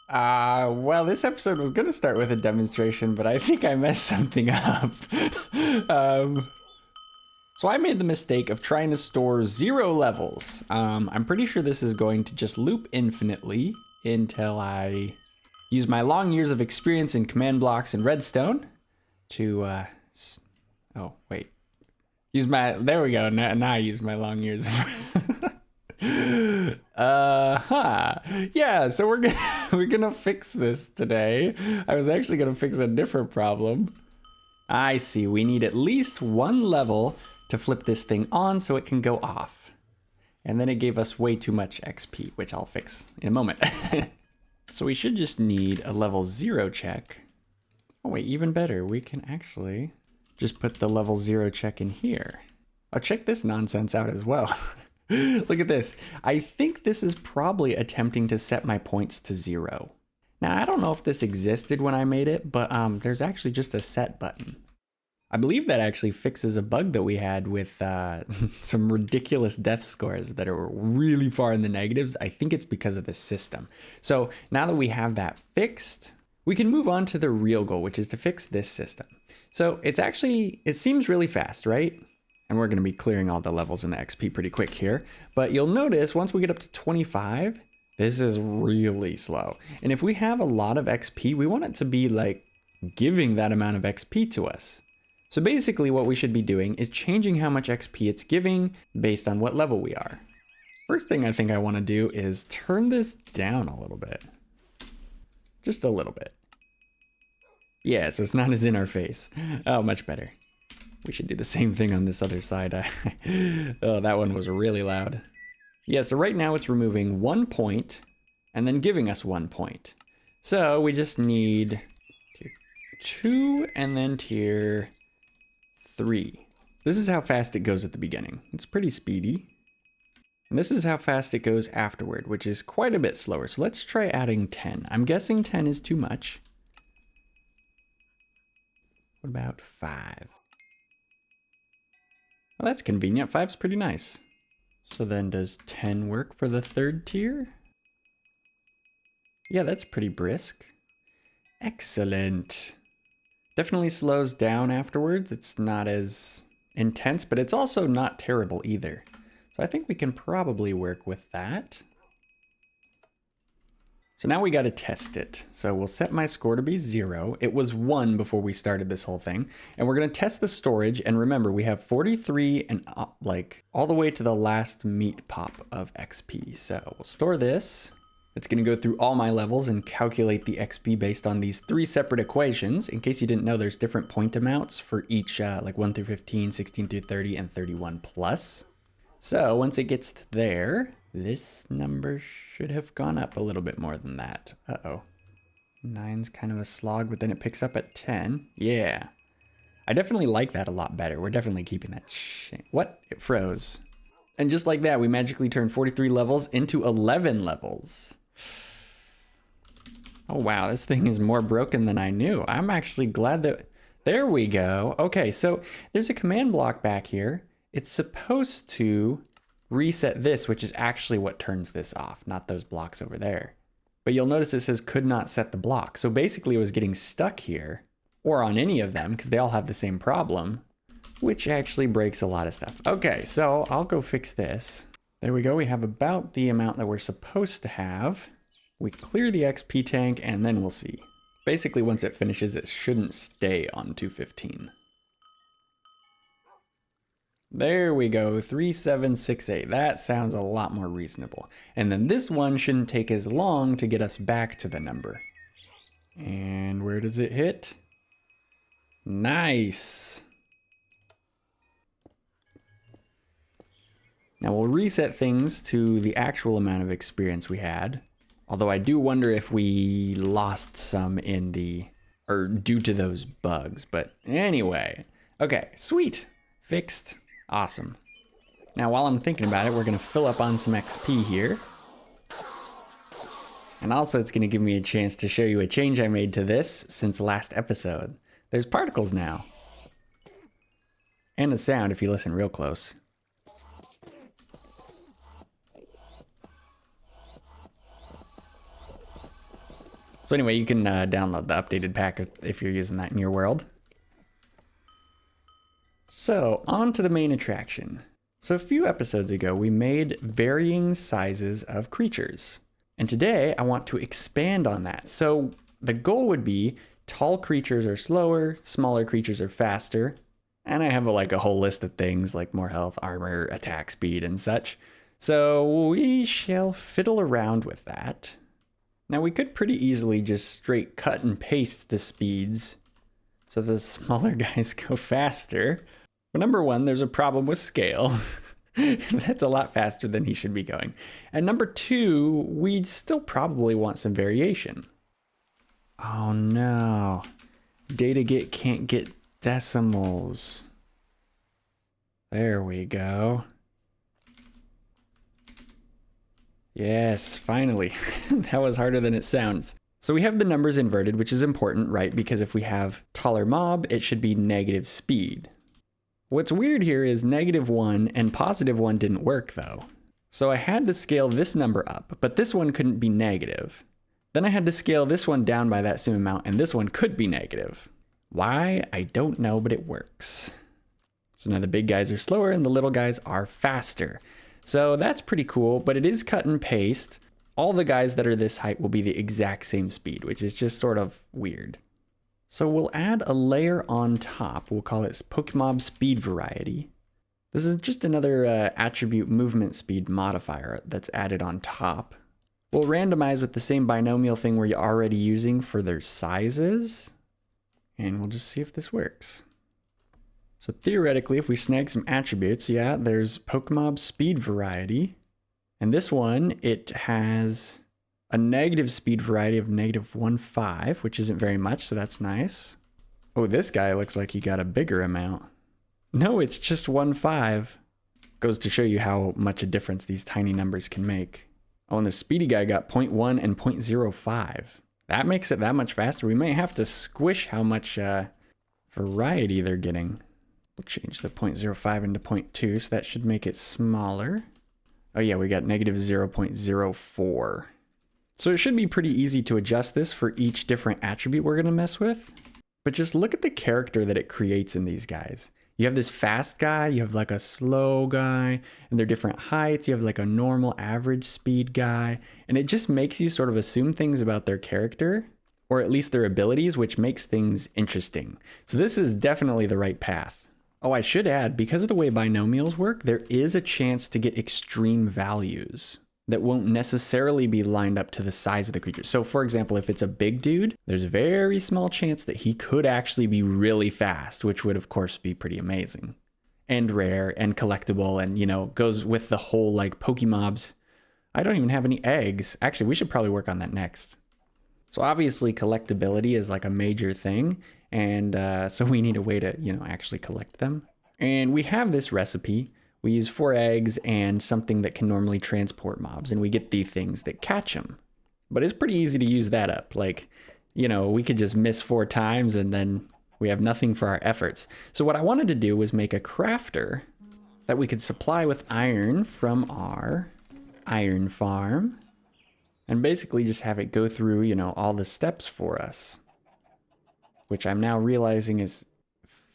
Well, this episode was going to start with a demonstration, but I think I messed something up. um, so I made the mistake of trying to store 0 levels. I'm pretty sure this is going to just loop infinitely until I use my long years of experience in command blocks and redstone to, oh, wait. There we go, now I use my long years of yeah, so we're gonna fix this today. I was actually gonna fix a different problem. I see, we need at least 1 level to flip this thing on so it can go off. And then it gave us way too much XP, which I'll fix in a moment. So we should just need a level 0 check. Oh wait, even better, we can actually just put the level 0 check in here. Oh, check this nonsense out as well. Look at this. I think this is probably attempting to set my points to 0. Now, I don't know if this existed when I made it, but there's actually just a set button. I believe that actually fixes a bug that we had with some ridiculous death scores that are really far in the negatives. I think it's because of this system. So now that we have that fixed, we can move on to the real goal, which is to fix this system. So it seems really fast, right? And we're going to be clearing all the levels in the XP pretty quick here. But you'll notice once we get up to 25, this is really slow. And if we have a lot of XP, we want it to be like giving that amount of XP to us. So basically what we should be doing is changing how much XP it's giving based on what level we are. First thing I think I want to do is turn this down a little bit. Just a little bit. Yeah, so it's not as in our face. Oh, much better. We should do the same thing on this other side. Oh, that one was really loud. Yeah, so right now it's removing 1 point and then giving us 1 point. So we just need tier 2 and then tier 3. This is how fast it goes at the beginning. It's pretty speedy. And this is how fast it goes afterward, which is quite a bit slower. So let's try adding 10. I'm guessing 10 is too much. What about 5? Well, that's convenient. 5's pretty nice. So then does 10 work for the 3rd tier? Yeah, that's pretty brisk. Excellent. Definitely slows down afterwards. It's not as intense, but it's also not terrible either. So I think we can probably work with that. So now we got to test it. So we'll set my score to be 0. It was 1 before we started this whole thing. And we're going to test the storage. And remember, we have 43 and like all the way to the last meat pop of XP. So we'll store this. It's going to go through all my levels and calculate the XP based on these 3 separate equations. In case you didn't know, there's different point amounts for each like 1 through 15, 16 through 30, and 31 plus. So once it gets there, this number should have gone up a little bit more than that. Uh-oh. 9's kind of a slog, but then it picks up at 10. Yeah. I definitely like that a lot better. We're definitely keeping that. What? It froze. And just like that, we magically turned 43 levels into 11 levels. Oh, wow. This thing is more broken than I knew. I'm actually glad that... There we go. Okay, so there's a command block back here. It's supposed to reset this, which is actually what turns this off, not those blocks over there. But you'll notice it says could not set the block. So basically it was getting stuck here, or on any of them, because they all have the same problem, which actually breaks a lot of stuff. Okay, so I'll go fix this. There we go. We have about the amount that we're supposed to have. We clear the XP tank, and then we'll see. Basically, once it finishes, it shouldn't stay on 215. There we go, 3768. That sounds a lot more reasonable. And then this one shouldn't take as long to get us back to the number. And where does it hit? Nice. Now we'll reset things to the actual amount of experience we had. Although I do wonder if we lost some in the, or due to those bugs. But anyway, okay, sweet, fixed. Awesome. Now, while I'm thinking about it, we're going to fill up on some XP here. And also, it's going to give me a chance to show you a change I made to this since last episode. There's particles now. And a sound if you listen real close. So anyway, you can download the updated pack if you're using that in your world. So on to the main attraction. So a few episodes ago, we made varying sizes of creatures. And today I want to expand on that. So the goal would be tall creatures are slower, smaller creatures are faster. And I have like a whole list of things like more health, armor, attack speed, and such. So we shall fiddle around with that. Now we could pretty easily just straight cut and paste the speeds so the smaller guys go faster. But number one, there's a problem with scale. That's a lot faster than he should be going. And number two, we'd still probably want some variation. Oh no. Data can't get decimals. There we go. Yes, finally. That was harder than it sounds. So we have the numbers inverted, which is important, right? Because if we have taller mob, it should be negative speed. What's weird here is -1 and +1 didn't work though. So I had to scale this number up, but this one couldn't be negative. Then I had to scale this one down by that same amount, and this one could be negative. Why? I don't know, but it works. So now the big guys are slower and the little guys are faster. So that's pretty cool, but it is cut and paste. All the guys that are this height will be the exact same speed, which is just sort of weird. So we'll add a layer on top. We'll call it Pokemob Speed Variety. This is just another attribute movement speed modifier that's added on top. We'll randomize with the same binomial thing we're already using for their sizes. And we'll just see if this works. So theoretically, if we snag some attributes, yeah, there's Pokemob Speed Variety. And this one, it has a negative speed variety of -1.5, which isn't very much, so that's nice. Oh, this guy looks like he got a bigger amount. No, it's just 1.5. Goes to show you how much a difference these tiny numbers can make. Oh, and the speedy guy got 0.1 and 0.05. That makes it that much faster. We might have to squish how much variety they're getting. We'll change the 0.05 into 0.2, so that should make it smaller. Oh yeah, we got -0.04. So it should be pretty easy to adjust this for each different attribute we're gonna mess with. But just look at the character that it creates in these guys. You have this fast guy, you have like a slow guy, and they're different heights. You have like a normal average speed guy, and it just makes you sort of assume things about their character, or at least their abilities, which makes things interesting. So this is definitely the right path. Oh, I should add, because of the way binomials work, there is a chance to get extreme values that won't necessarily be lined up to the size of the creature. So for example, if it's a big dude, there's a very small chance that he could actually be really fast, which would of course be pretty amazing and rare and collectible, and you know, goes with the whole like Pokemobs. I don't even have any eggs. Actually, we should probably work on that next. So obviously collectability is like a major thing. And so we need a way to, you know, actually collect them. And we have this recipe. We use 4 eggs and something that can normally transport mobs, and we get the things that catch them. But it's pretty easy to use that up. Like, you know, we could just miss 4 times and then we have nothing for our efforts. So what I wanted to do was make a crafter that we could supply with iron from our iron farm, and basically just have it go through, you know, all the steps for us. Which I'm now realizing is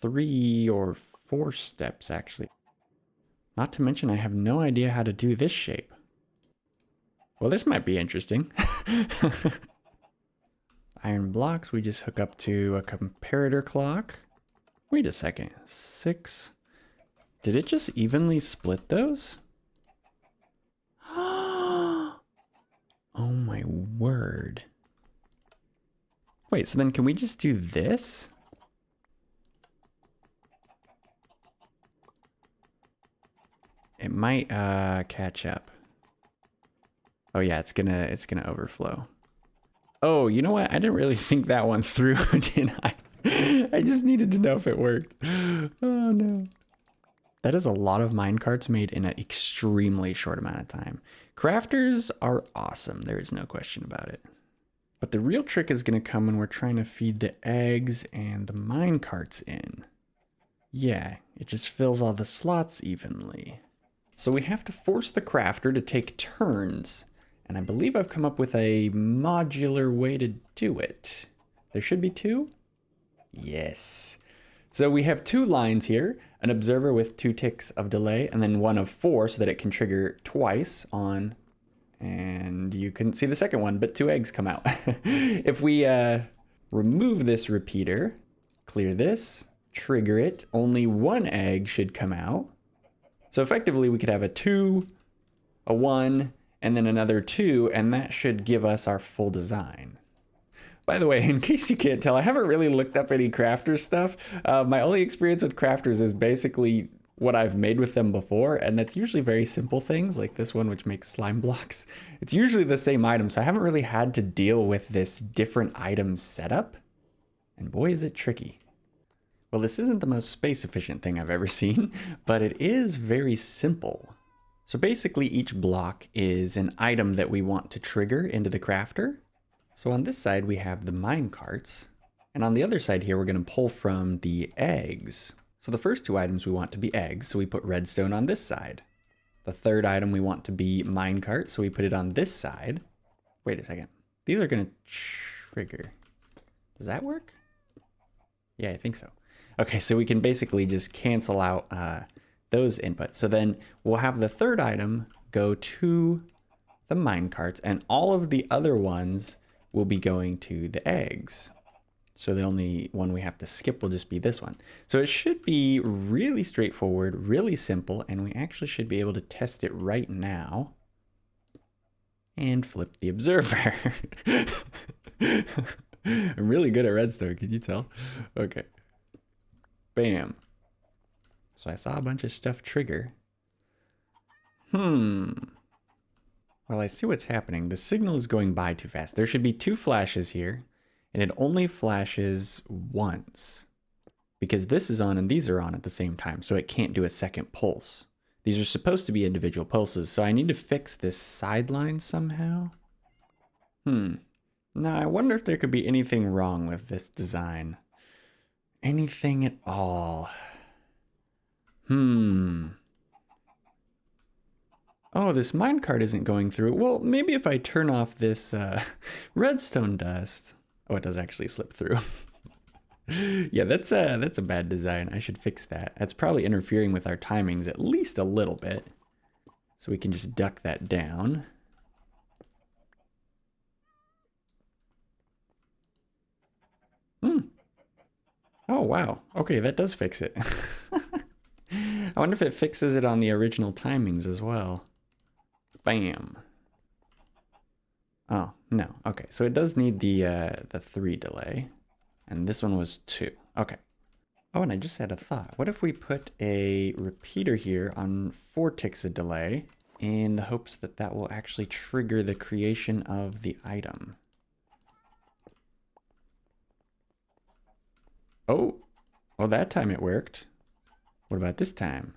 3 or 4 steps, actually. Not to mention, I have no idea how to do this shape. Well, this might be interesting. Iron blocks, we just hook up to a comparator clock. Wait a second, 6. Did it just evenly split those? Oh my word. Wait, so then can we just do this? It might catch up. Oh yeah, it's gonna overflow. Oh, you know what? I didn't really think that one through, did I? I just needed to know if it worked. Oh no. That is a lot of minecarts made in an extremely short amount of time. Crafters are awesome, there is no question about it. But the real trick is going to come when we're trying to feed the eggs and the minecarts in. Yeah, it just fills all the slots evenly. So we have to force the crafter to take turns. And I believe I've come up with a modular way to do it. There should be 2? Yes. So we have 2 lines here, an observer with 2 ticks of delay, and then 1 of 4 so that it can trigger twice on, and you couldn't see the second one, but 2 eggs come out. If we remove this repeater, clear this, trigger it, only 1 egg should come out. So effectively we could have a 2, a 1, and then another 2, and that should give us our full design. By the way, in case you can't tell, I haven't really looked up any crafters stuff. My only experience with crafters is basically what I've made with them before, and that's usually very simple things, like this one, which makes slime blocks. It's usually the same item, so I haven't really had to deal with this different item setup, and boy is it tricky. Well, this isn't the most space efficient thing I've ever seen, but it is very simple. So basically each block is an item that we want to trigger into the crafter. So on this side, we have the mine carts, and on the other side here, we're going to pull from the eggs. So the first 2 items we want to be eggs, so we put redstone on this side. The third item we want to be mine cart, so we put it on this side. Wait a second. These are going to trigger. Does that work? Yeah, I think so. Okay, so we can basically just cancel out those inputs. So then we'll have the third item go to the mine carts, and all of the other ones will be going to the eggs. So the only one we have to skip will just be this one. So it should be really straightforward, really simple, and we actually should be able to test it right now. And flip the observer. I'm really good at redstone, can you tell? Okay. Bam. So I saw a bunch of stuff trigger. Well, I see what's happening. The signal is going by too fast. There should be 2 flashes here, and it only flashes once because this is on and these are on at the same time, so it can't do a second pulse. These are supposed to be individual pulses, so I need to fix this sideline somehow. Now, I wonder if there could be anything wrong with this design. Anything at all. Oh, this minecart isn't going through. Well, maybe if I turn off this redstone dust. Oh, it does actually slip through. Yeah, that's a bad design. I should fix that. That's probably interfering with our timings at least a little bit. So we can just duck that down. Oh, wow. Okay, that does fix it. I wonder if it fixes it on the original timings as well. Bam. Oh, no. Okay, so it does need the 3 delay. And this one was 2. Okay. Oh, and I just had a thought. What if we put a repeater here on 4 ticks of delay in the hopes that that will actually trigger the creation of the item? Oh, well, that time it worked. What about this time?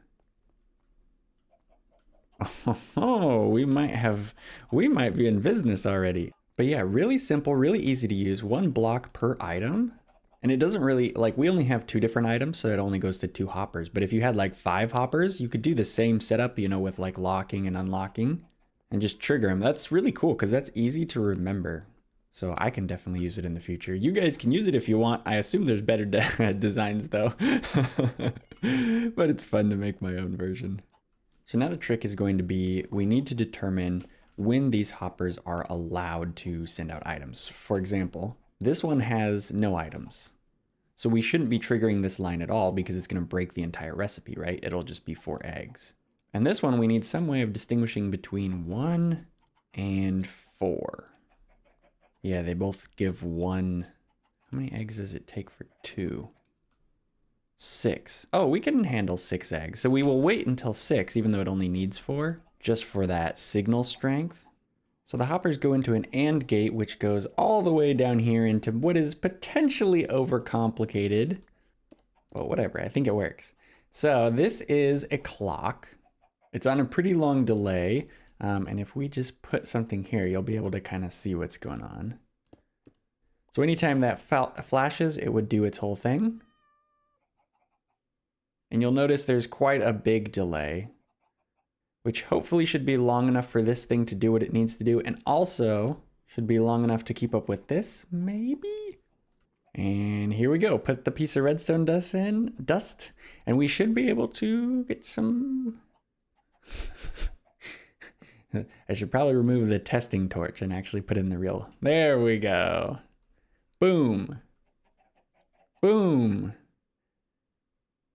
Oh, we might be in business already. But yeah, really simple, really easy to use. 1 block per item. And it doesn't really, like, we only have 2 different items, so it only goes to 2 hoppers. But if you had like 5 hoppers, you could do the same setup, you know, with like locking and unlocking and just trigger them. That's really cool because that's easy to remember. So I can definitely use it in the future. You guys can use it if you want. I assume there's better designs though. But it's fun to make my own version. So now the trick is going to be, we need to determine when these hoppers are allowed to send out items. For example, this one has no items. So we shouldn't be triggering this line at all because it's going to break the entire recipe, right? It'll just be 4 eggs. And this one, we need some way of distinguishing between 1 and 4. Yeah, they both give 1. How many eggs does it take for 2? 6. Oh, we can handle 6 eggs. So we will wait until 6, even though it only needs 4, just for that signal strength. So the hoppers go into an AND gate, which goes all the way down here into what is potentially overcomplicated. Well, whatever, I think it works. So this is a clock. It's on a pretty long delay. And if we just put something here, you'll be able to kind of see what's going on. So anytime that flashes, it would do its whole thing. And you'll notice there's quite a big delay. which hopefully should be long enough for this thing to do what it needs to do, and also should be long enough to keep up with this, maybe? And here we go. Put the piece of redstone dust in, and we should be able to get some... I should probably remove the testing torch and actually put in the real... There we go. Boom. Boom.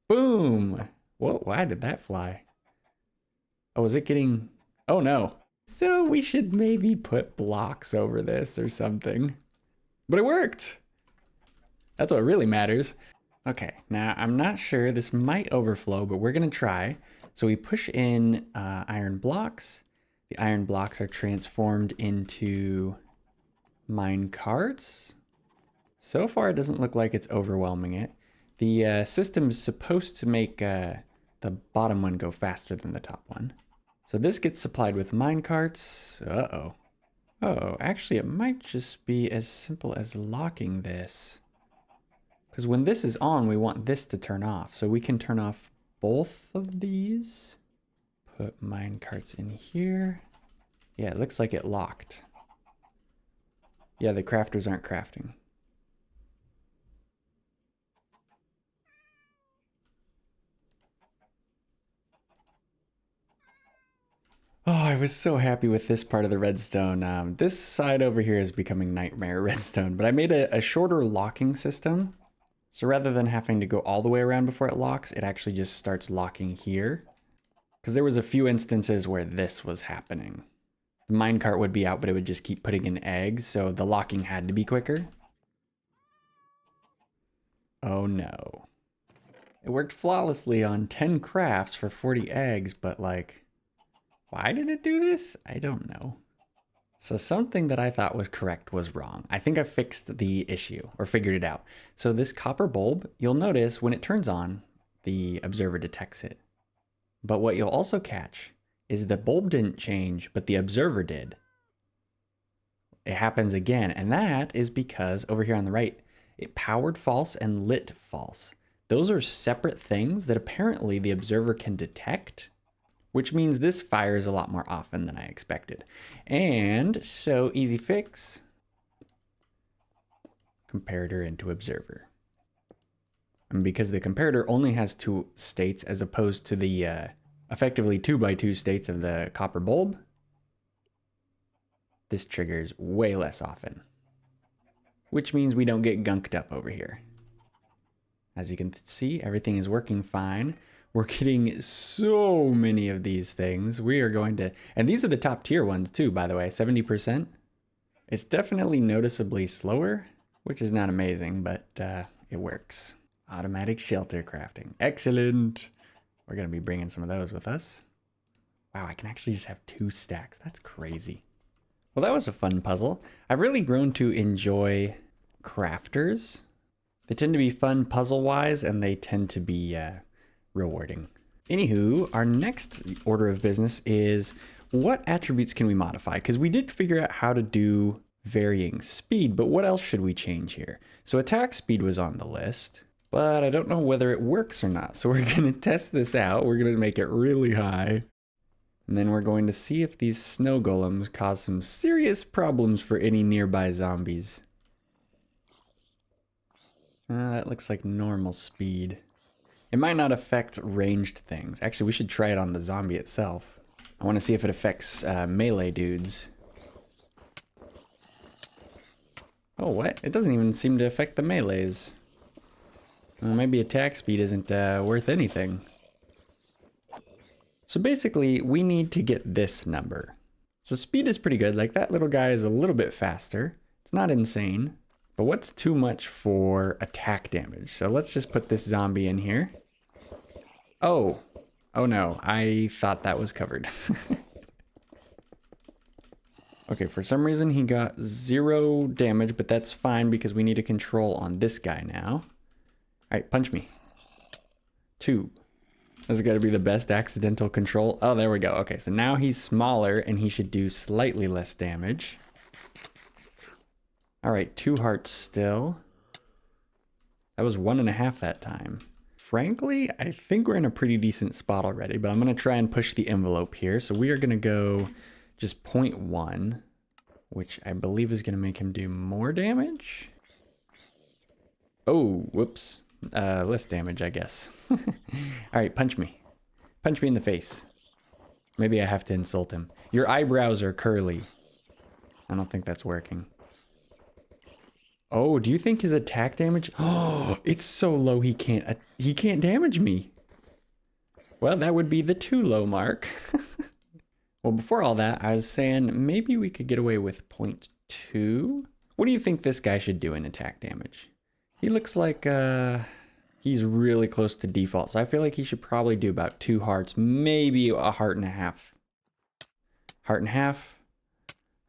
Boom. Whoa, why did that fly? Oh, is it getting... Oh, no. So we should maybe put blocks over this or something. But it worked. That's what really matters. Okay, now I'm not sure. This might overflow, but we're going to try. So we push in iron blocks. The iron blocks are transformed into mine carts. So far, it doesn't look like it's overwhelming it. The system is supposed to make the bottom one go faster than the top one. So this gets supplied with mine carts. Uh-oh. Oh, actually, it might just be as simple as locking this. Because when this is on, we want this to turn off. So we can turn off both of these. Put mine carts in here. Yeah, it looks like it locked. Yeah, the crafters aren't crafting. Oh, I was so happy with this part of the redstone. This side over here is becoming nightmare redstone, but I made a shorter locking system. So rather than having to go all the way around before it locks, it actually just starts locking here. Because there was a few instances where this was happening. The minecart would be out, but it would just keep putting in eggs, so the locking had to be quicker. Oh no. It worked flawlessly on 10 crafts for 40 eggs, but like... Why did it do this? I don't know. So something that I thought was correct was wrong. I think I fixed the issue, or figured it out. So this copper bulb, you'll notice when it turns on, the observer detects it. But what you'll also catch is the bulb didn't change, but the observer did. It happens again, and that is because over here on the right, it powered false and lit false. Those are separate things that apparently the observer can detect, which means this fires a lot more often than I expected. And so easy fix, comparator into observer. And because the comparator only has 2 states as opposed to the effectively 2x2 states of the copper bulb, this triggers way less often, which means we don't get gunked up over here. As you can see, everything is working fine. We're getting so many of these things. We are going to, and these are the top tier ones too, by the way, 70%. It's definitely noticeably slower, which is not amazing, but it works. Automatic shelter crafting. Excellent. We're going to be bringing some of those with us. Wow, I can actually just have 2 stacks. That's crazy. Well, that was a fun puzzle. I've really grown to enjoy crafters. They tend to be fun puzzle-wise, and they tend to be rewarding. Anywho, our next order of business is what attributes can we modify? Because we did figure out how to do varying speed, but what else should we change here? So attack speed was on the list, but I don't know whether it works or not. So we're going to test this out. We're going to make it really high. And then we're going to see if these snow golems cause some serious problems for any nearby zombies. That looks like normal speed. It might not affect ranged things. Actually, we should try it on the zombie itself. I want to see if it affects melee dudes. Oh, what? It doesn't even seem to affect the melees. Well, maybe attack speed isn't worth anything. So basically, we need to get this number. So speed is pretty good. Like, that little guy is a little bit faster. It's not insane. But what's too much for attack damage? So let's just put this zombie in here. Oh. Oh no, I thought that was covered. Okay, for some reason he got 0 damage, but that's fine because we need a control on this guy now. Alright, punch me. 2. This has got to be the best accidental control. Oh, there we go. Okay, so now he's smaller and he should do slightly less damage. Alright, 2 hearts still. That was 1.5 that time. frankly, I think we're in a pretty decent spot already, but I'm going to try and push the envelope here. So we are going to go just 0.1, which I believe is going to make him do more damage. Oh, whoops. Less damage, I guess. All right, punch me. Punch me in the face. Maybe I have to insult him. Your eyebrows are curly. I don't think that's working. Oh, do you think his attack damage? Oh, it's so low he can't damage me. Well, that would be the too low mark. Well, before all that, I was saying maybe we could get away with 0.2. What do you think this guy should do in attack damage? He looks like he's really close to default, so I feel like he should probably do about 2 hearts, maybe a heart and a half. Heart and a half.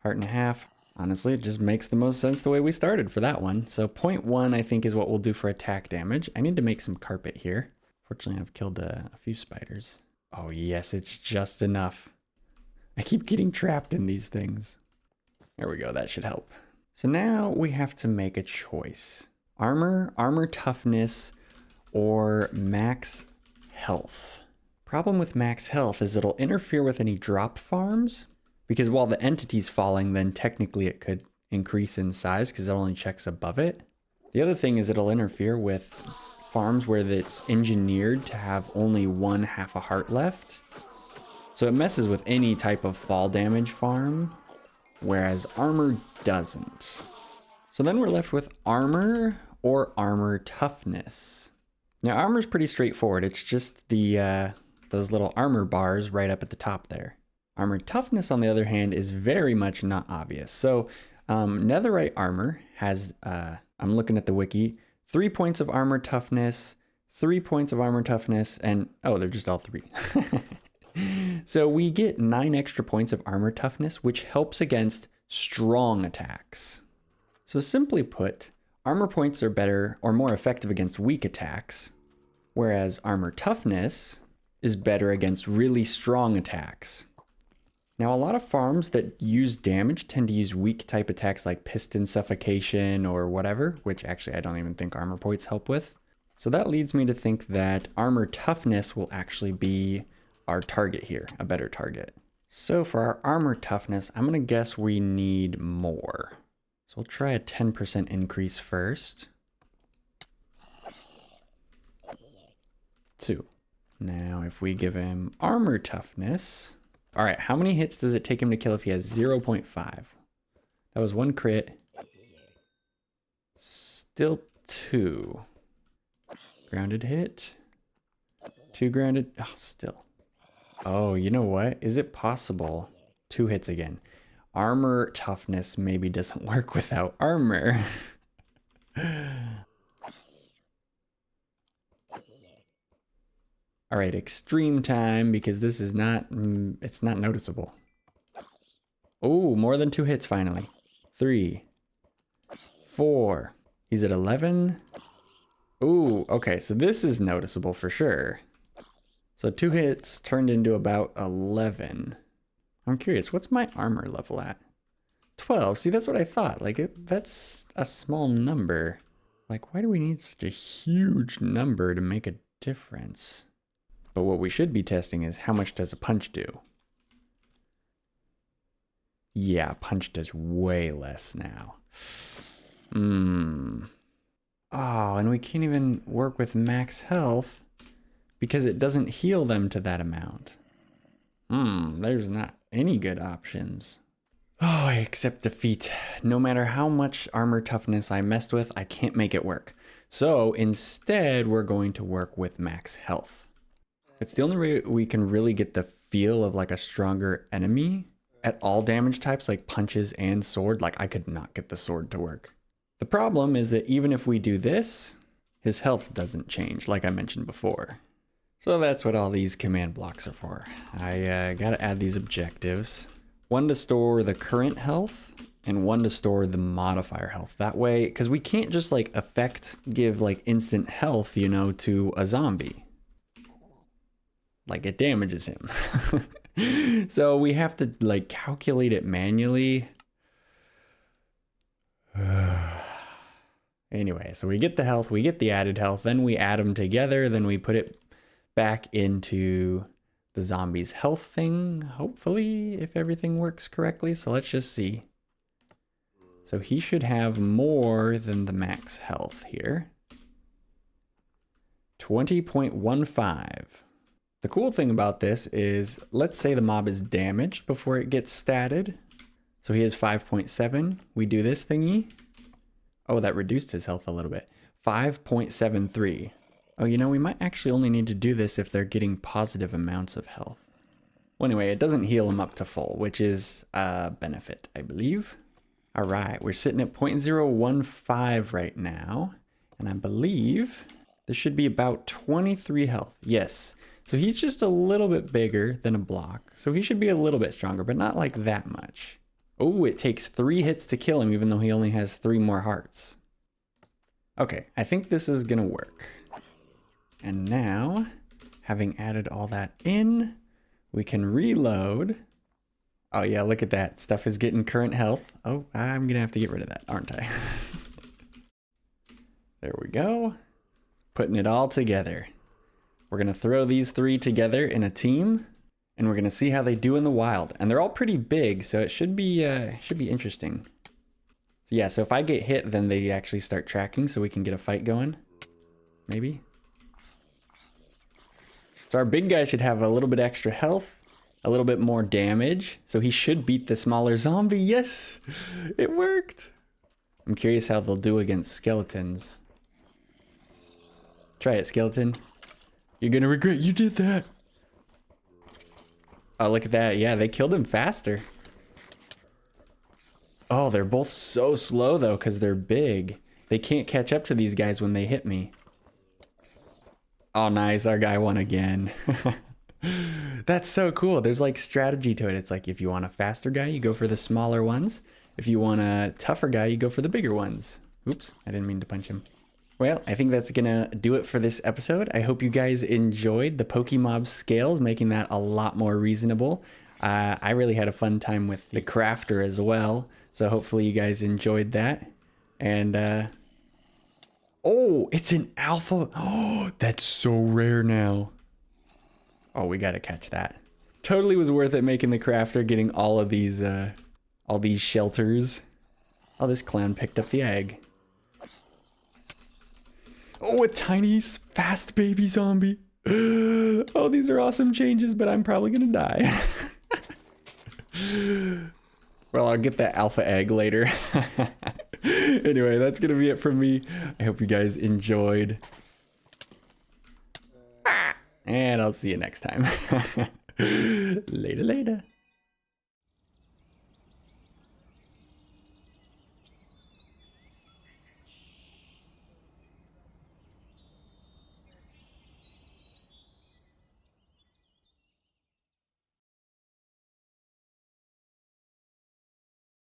Heart and a half. Honestly, it just makes the most sense the way we started for that one. So 0.1 I think is what we'll do for attack damage. I need to make some carpet here. Fortunately, I've killed a few spiders. Oh yes, it's just enough. I keep getting trapped in these things. There we go, that should help. So now we have to make a choice. Armor, armor toughness, or max health. Problem with max health is it'll interfere with any drop farms, because while the entity's falling, then technically it could increase in size because it only checks above it. The other thing is it'll interfere with farms where it's engineered to have only 1/2 a heart left. So it messes with any type of fall damage farm, whereas armor doesn't. So then we're left with armor or armor toughness. Now armor's pretty straightforward. It's just the those little armor bars right up at the top there. Armor toughness, on the other hand, is very much not obvious. So netherite armor has, I'm looking at the wiki, 3 points of armor toughness, 3 points of armor toughness, and oh, they're just all 3. So we get 9 extra points of armor toughness, which helps against strong attacks. So simply put, armor points are better or more effective against weak attacks, whereas armor toughness is better against really strong attacks. Now, a lot of farms that use damage tend to use weak type attacks like piston suffocation or whatever, which actually I don't even think armor points help with. So that leads me to think that armor toughness will actually be our target here, a better target. So for our armor toughness, I'm gonna guess we need more. So we'll try a 10% increase first. 2. Now, if we give him armor toughness, all right, how many hits does it take him to kill if he has 0.5? That was 1 crit. Still 2. Grounded hit. 2 grounded. Oh, still. Oh, you know what? Is it possible? 2 hits again. Armor toughness maybe doesn't work without armor. All right, extreme time, because this is not, it's not noticeable. Oh, more than 2 hits finally. 3, 4. He's at 11. Ooh, okay, so this is noticeable for sure. So 2 hits turned into about 11. I'm curious, what's my armor level at? 12. See, that's what I thought. Like, that's a small number. Like, why do we need such a huge number to make a difference? But what we should be testing is how much does a punch do? Yeah, punch does way less now. Oh, and we can't even work with max health because it doesn't heal them to that amount. There's not any good options. Oh, I accept defeat. No matter how much armor toughness I messed with, I can't make it work. So instead, we're going to work with max health. It's the only way we can really get the feel of like a stronger enemy at all damage types, like punches and sword. Like I could not get the sword to work. The problem is that even if we do this, his health doesn't change, like I mentioned before. So that's what all these command blocks are for. I gotta add these objectives. 1 to store the current health and 1 to store the modifier health. That way, because we can't just like give like instant health, you know, to a zombie. Like it damages him. So we have to like calculate it manually. Anyway, so we get the health, we get the added health, then we add them together, then we put it back into the zombie's health thing, hopefully, if everything works correctly. So let's just see. So he should have more than the max health here. 20.15. The cool thing about this is, let's say the mob is damaged before it gets statted. So he has 5.7. We do this thingy. Oh, that reduced his health a little bit. 5.73. Oh, you know, we might actually only need to do this if they're getting positive amounts of health. Well, anyway, it doesn't heal them up to full, which is a benefit, I believe. All right, we're sitting at 0.015 right now. And I believe this should be about 23 health. Yes. So he's just a little bit bigger than a block. So he should be a little bit stronger, but not like that much. Oh, it takes 3 hits to kill him, even though he only has 3 more hearts. Okay, I think this is gonna work. And now, having added all that in, we can reload. Oh yeah, look at that. Stuff is getting current health. Oh, I'm gonna have to get rid of that, aren't I? There we go. Putting it all together. We're gonna throw these 3 together in a team, and we're gonna see how they do in the wild. And they're all pretty big, so it should be interesting. So yeah, so if I get hit, then they actually start tracking, so we can get a fight going. Maybe. So our big guy should have a little bit extra health, a little bit more damage, so he should beat the smaller zombie. Yes, it worked. I'm curious how they'll do against skeletons. Try it, skeleton. You're gonna regret you did that. Oh, look at that. Yeah, they killed him faster. Oh, they're both so slow though, because they're big. They can't catch up to these guys when they hit me. Oh, nice. Our guy won again. That's so cool. There's like strategy to it. It's like if you want a faster guy, you go for the smaller ones. If you want a tougher guy, you go for the bigger ones. Oops, I didn't mean to punch him. Well, I think that's gonna do it for this episode. I hope you guys enjoyed the Pokemobs scales, making that a lot more reasonable. I really had a fun time with the crafter as well, so hopefully you guys enjoyed that. And oh, it's an alpha. Oh, that's so rare now. Oh, we gotta catch that. Totally was worth it making the crafter, getting all these shelters. Oh, this clown picked up the egg. Oh, a tiny, fast baby zombie. Oh, these are awesome changes, but I'm probably gonna die. Well, I'll get that alpha egg later. Anyway, that's gonna be it from me. I hope you guys enjoyed. And I'll see you next time. Later, later.